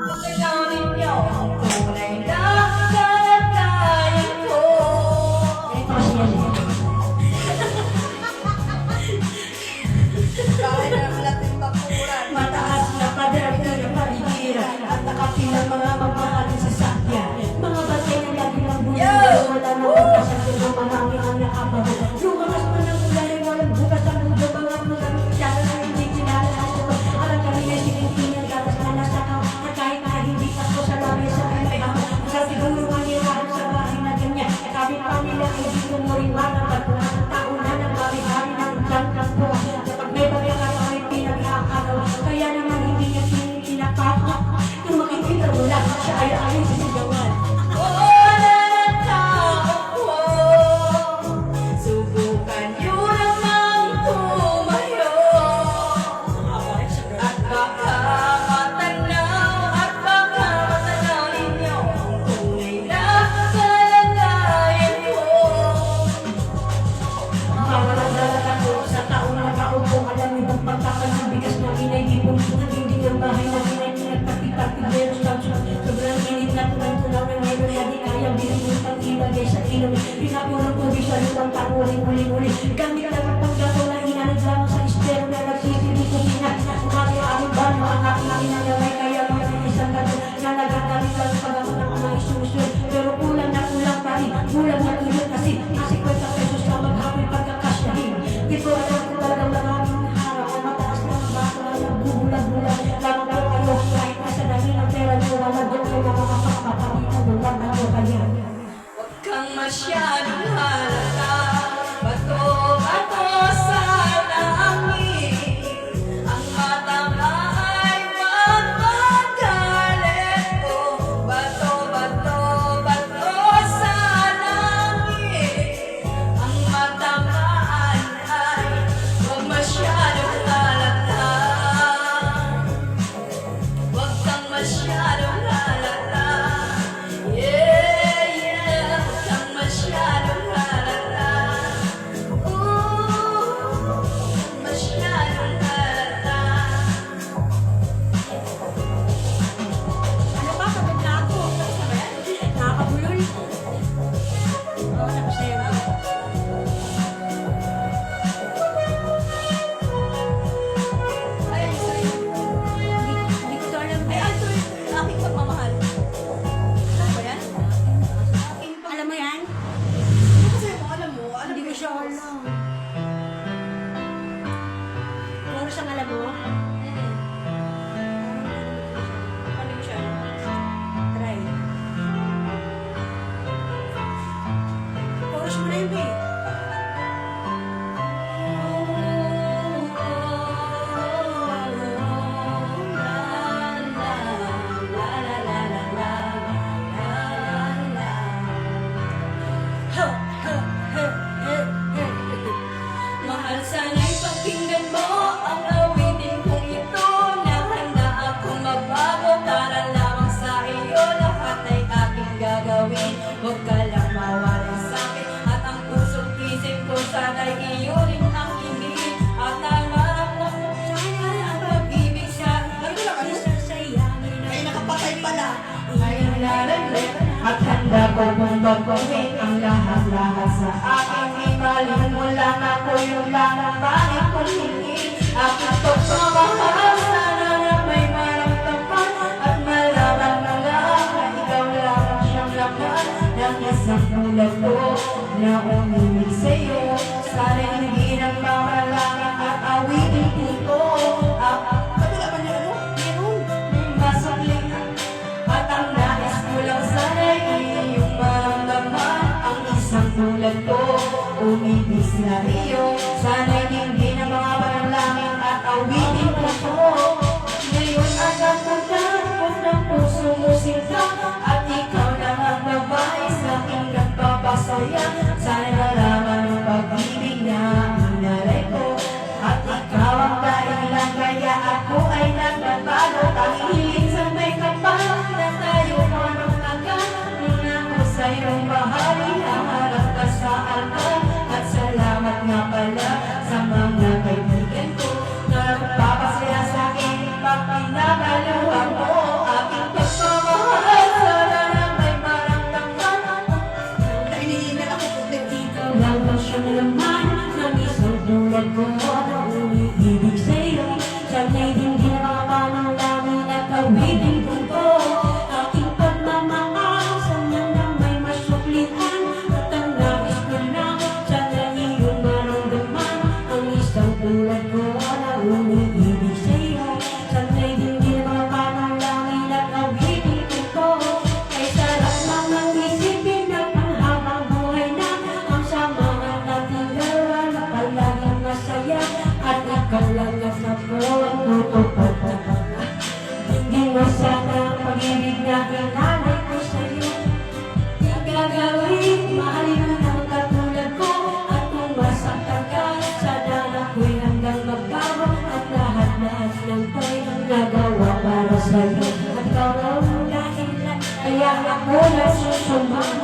Matanaw ninyo ang tunay na kalagayan ko. Ito kasi yan eh. Kaya naman natin bakuran. Mataas na pader na paligiran at nakapilang mga mamahalin sa sakya. Mga batay na lagi ng bulan. Wala na pagkasakit ng marami ang nakabago. Lumakas pa ng ulan ay walang bukas ang mundo. Mga magamit siya na hindi kinala ako. Alam kami na sinintingan gatas na nasa kao. At kahit na hindi ako sa labi sa kanya. Masarap siguro manirahan sa bahay na ganyan. Kabit pa nila ay di ko mo rin matapag. Sa tao na ng bari-bari ng jangkas ko. Kapag may pagkakataon ay pinag-aakalaw. Kaya naman hindi niya pinapapa. Kung makikita mo lang, siya ay ayaw sisigawan. Wala na tao ko. Subukan nyo namang tumayo. At baka matanaw ninyo ang tunay na kalagayan ko. Mawala-dala ako sa taong nakaupo. Alam mo bang pagkakan ng bigas na inay-ipon. Nagdinding ang bahay na inay-inay pati-pati-pero sobrang init na tulang-tulaw ng ngayon na di kaya bilhin ang ilagay sa ilong. Pinapurong ko di siya lutang tanguling uli-uli. Gamit lang ang paggato na hinanod lamang sa estero na nagsisili ko pinag. Kami-aming ba mga anak-anak na gaway kaya mga isang gato na nagagalit lang pag ako ng mga isusunod. Pero kulang na kulang pa rin. Kulang na tulog kasi 50 pesos na maghapon pagkakasyahin. Di ko alam kung talagang maraming harap na mataas na ang baso na nagbubulag-bulag. Lamang ko kayo kahit nasa dahil ng pera niyo wala doon kayo makakapapalitan doon lang ako kaya. Huwag kang masyadong halata. Bato-bato sa langit. Ang mata mo ay huwag magalit ko. Bato-bato, bato sa langit. Ang mata mo ay huwag masyadong halata. Huwag kang masyadong halata. Yeah, yeah. Huwag kang masyadong halata. Ooh, masyadong halata. Ano ba? Kapit na ako. Nakakabulol. Oo, napasaya ba? Ay, sorry. Hindi ko to alam. Ay, sorry. Aking pagmamahal. Ano ba yan? Alam mo yan? Ano kasi mo, alam mo? Alam Hindi ko siya alam. Chorus ang alam mo? Ano mo siya? Try. Chorus mo na yun, babe. Mahal, sana'y pakinggan mo ang awitin kong ito na handa akong magbago para lamang sa iyo lahat ay aking gagawin. Huwag ka lang mawala sa'kin at ang puso't isip ko sana'y iyo rin ang hingin at nangarap na sana ang pag-ibig sa Ay, nakapatay pala. ay nalalaglit at handa ko mong bagbawin ang lahat-lahat sa aking ibalin mo lang ako yung lang ang bakit kong hingin aking pagmamahal sana na may maramdaman at malaman na lang na ikaw lang ang siyang laman ng isang tulad ko na umibig sa'yo sana hindi ng mga langit at awitin ko kabila ba niya ano? Meron masakling at ang nais ko lang sana'y iyong maramdaman ang isang tulad ko umibig sa iyo sana'y hindi na mga panalangin at awitin ko to ngayon alam ko na kung ng puso mo sinta at ikaw lang ang babae sa aking nagpapasaya sana nalaman ang pag-ibig na hinalay ko at ikaw ang dahilan kaya ako ay nagbabago tanging sa may kapal na tayo manong agad nung ako sa'yo bahari harap ka sa altar at salamat nga awitin ko to. Aking pagmamahal, sana na may masuklian. At ang nais ko lang, sana iyong maramdaman. Ang isang tulad ko na umiibig sa'yo. Sana'y dinggin mga panalangin at awitin ko to. Ay sarap namang isipin na panghabang buhay na ang samahan natin dalawa na palaging masaya. At ikaw lang at ako ang tutupad na hindi mo sana ang pag-ibig na hinanay ko sa'yo. Di gagawin, mahalin mo ng katulad ko. At kung masaktan ka, sana ako'y hanggang magbago. At lahat-lahat ng to'y nagawa para sa'yo. At ikaw ang dahilan, kaya ako nasusumbang.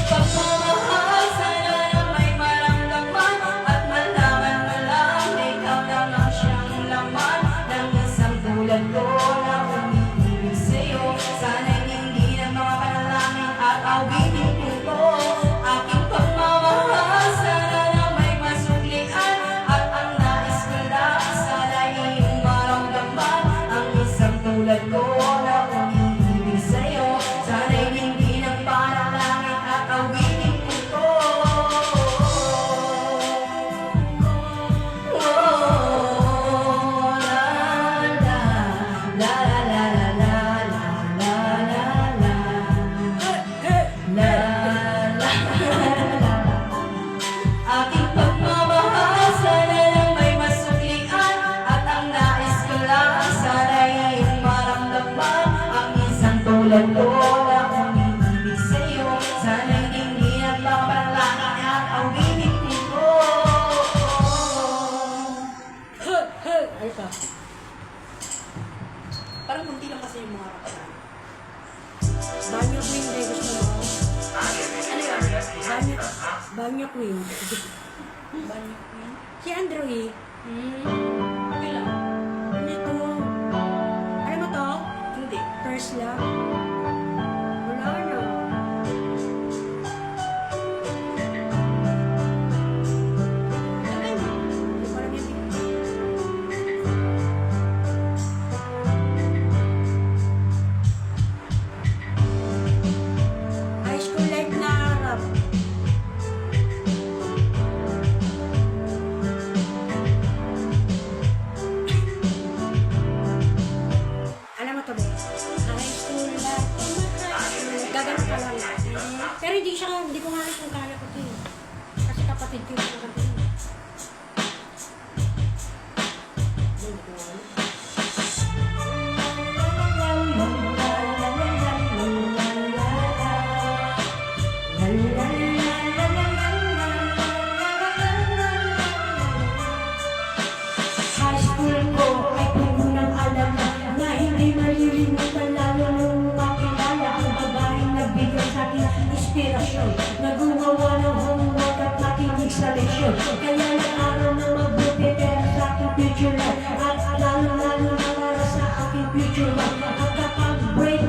Pagmamahal, sana na may maramdaman. At malaman mo lang, ikaw lang ang siyang laman ng isang tulad ko na umiibig sa'yo. Sana'y hindi ng mga panalangin at awitin ko to. Aking pagmamahal, sana na may masuklian. At ang nais ko lang, sana'y iyong maramdaman. Ang isang tulad ko na umiibig sa'yo. Sana'y hindi ng panalangin at awitin ko to. Oh, la la la la la la la la la la la la la. Aking pagmamahal, sana lang may masuklian. At ang nais ko lang, sana'y iyong maramdaman. Ang isang tulad ko na umiibig sa'yo. Sana'y hindi at mapanalangin at awitin ko. Ay pa. Parang kunti lang kasi yung mga rap. Banyo Queen, dahil gusto mo. Ano yun? Banyo Queen. Banyo Queen? Si Andrew eh. Okay lang. Ano ito? Alam mo to? Hindi. First love? Wala na. Ano yun? Hindi ko alam yan. High school life na harap. Alam mo to, be? High school life. Gagano ka lang. Pero hindi ko nga alam kung kaya ko ito eh. Kasi kapatid ko yung maganda yun. Hindi ko alam. High school ko ay puno ng alam na hindi malilimutan, lalo nung makilala ang babaeng nagbigay sa akin inspirasyon. Naggumawa ng homework at nakinig sa leksyon. Kaya nag-aral na mabuti pero sa aking future life. At lalo na para sa aking future life. At kapag break